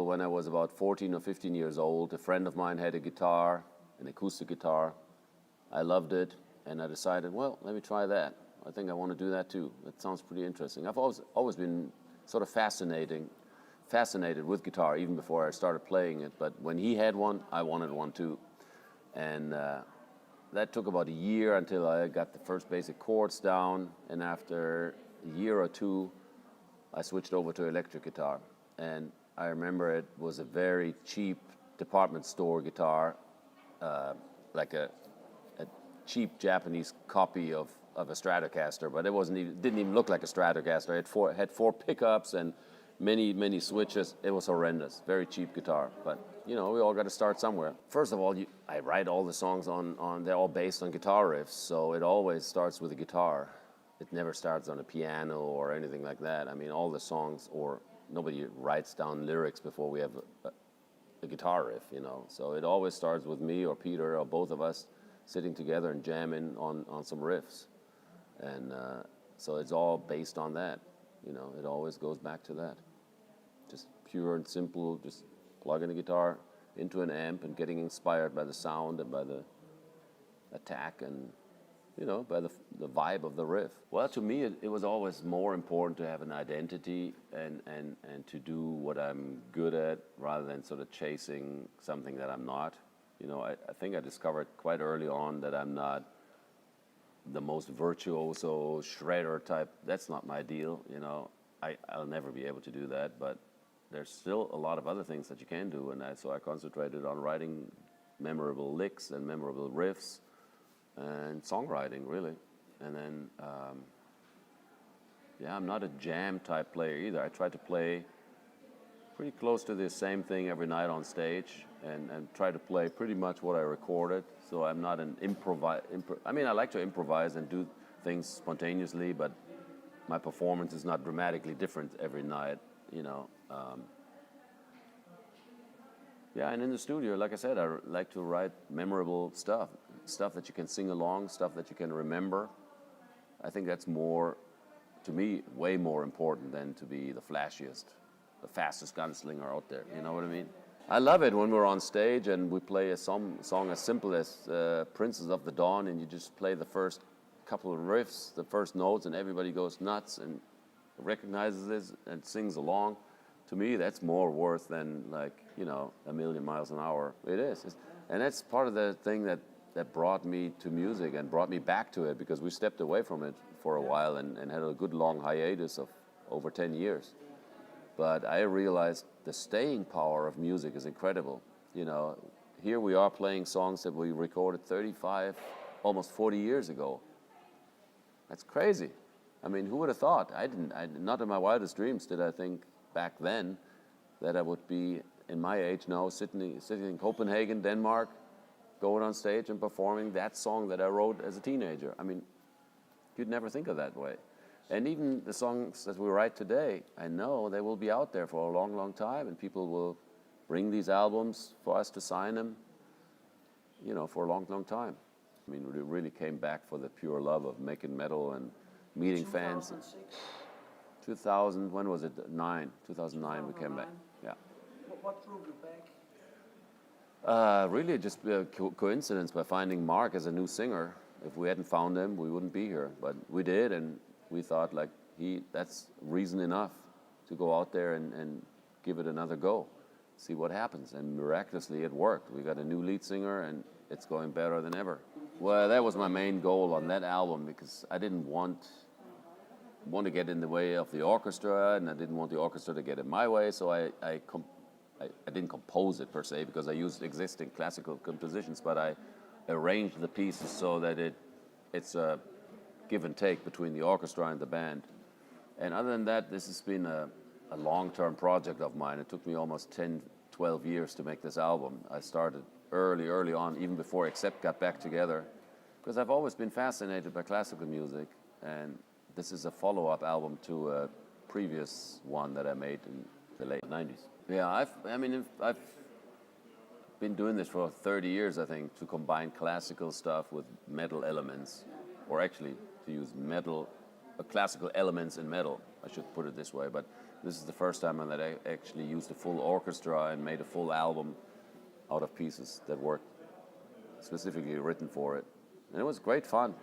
until when I was about 14 or 15 years old. A friend of mine had a guitar, an acoustic guitar. I loved it, and I decided, well, let me try that. I think I want to do that too. That sounds pretty interesting. I've always been sort of fascinated with guitar, even before I started playing it. But when he had one, I wanted one too. And that took about a year until I got the first basic chords down. And after a year or two, I switched over to electric guitar. And I remember it was a very cheap department store guitar, like a cheap Japanese copy of a Stratocaster, but didn't even look like a Stratocaster. It had four pickups and many switches. It was horrendous. Very cheap guitar, but we all got to start somewhere. First of all, I write all the songs they're all based on guitar riffs, so it always starts with a guitar. It never starts on a piano or anything like that. I mean, all the songs, or nobody writes down lyrics before we have a guitar riff, So it always starts with me or Peter or both of us sitting together and jamming on some riffs. And so it's all based on that. It always goes back to that. Just pure and simple, just plugging a guitar into an amp and getting inspired by the sound and by the attack and, by the vibe of the riff. Well, to me, it was always more important to have an identity and to do what I'm good at rather than sort of chasing something that I'm not. I think I discovered quite early on that I'm not the most virtuoso shredder type. That's not my deal. I'll never be able to do that, but there's still a lot of other things that you can do, and so I concentrated on writing memorable licks and memorable riffs and songwriting, really. And then I'm not a jam type player either. I try to play pretty close to the same thing every night on stage and try to play pretty much what I recorded. So I'm not an I like to improvise and do things spontaneously, but my performance is not dramatically different every night, and in the studio, like I said, I like to write memorable stuff that you can sing along, stuff that you can remember. I think that's more, to me, way more important than to be the flashiest, the fastest gunslinger out there. You know what I mean? I love it when we're on stage and we play a song as simple as Princess of the Dawn, and you just play the first couple of riffs, the first notes, and everybody goes nuts and recognizes this and sings along. To me, that's more worth than a million miles an hour. It is. And that's part of the thing that brought me to music and brought me back to it, because we stepped away from it for a while and had a good long hiatus of over 10 years. But I realized the staying power of music is incredible. Here we are playing songs that we recorded 35, almost 40 years ago. That's crazy. I mean, who would have thought? Not in my wildest dreams did I think back then that I would be, in my age now, sitting in Copenhagen, Denmark, going on stage and performing that song that I wrote as a teenager. I mean, you'd never think of that way. And even the songs that we write today, I know they will be out there for a long, long time, and people will bring these albums for us to sign them, for a long, long time. I mean, we really came back for the pure love of making metal and meeting fans. 2000, when was it? 2009 we came back. Yeah. What drove you back? Really just a coincidence by finding Mark as a new singer. If we hadn't found him, we wouldn't be here. But we did, and we thought that's reason enough to go out there and give it another go, see what happens. And miraculously it worked. We got a new lead singer and it's going better than ever. Well, that was my main goal on that album, because I didn't want to get in the way of the orchestra, and I didn't want the orchestra to get in my way, so I didn't compose it per se, because I used existing classical compositions, but I arranged the pieces so that it's a give and take between the orchestra and the band. And other than that, this has been a long-term project of mine. It took me almost 10, 12 years to make this album. I started early on, even before Accept got back together, because I've always been fascinated by classical music, and this is a follow-up album to a previous one that I made in the late 90s. Yeah, I've been doing this for 30 years, I think, to combine classical stuff with metal elements, or actually to use metal classical elements in metal. I should put it this way, but this is the first time that I actually used a full orchestra and made a full album out of pieces that were specifically written for it, and it was great fun.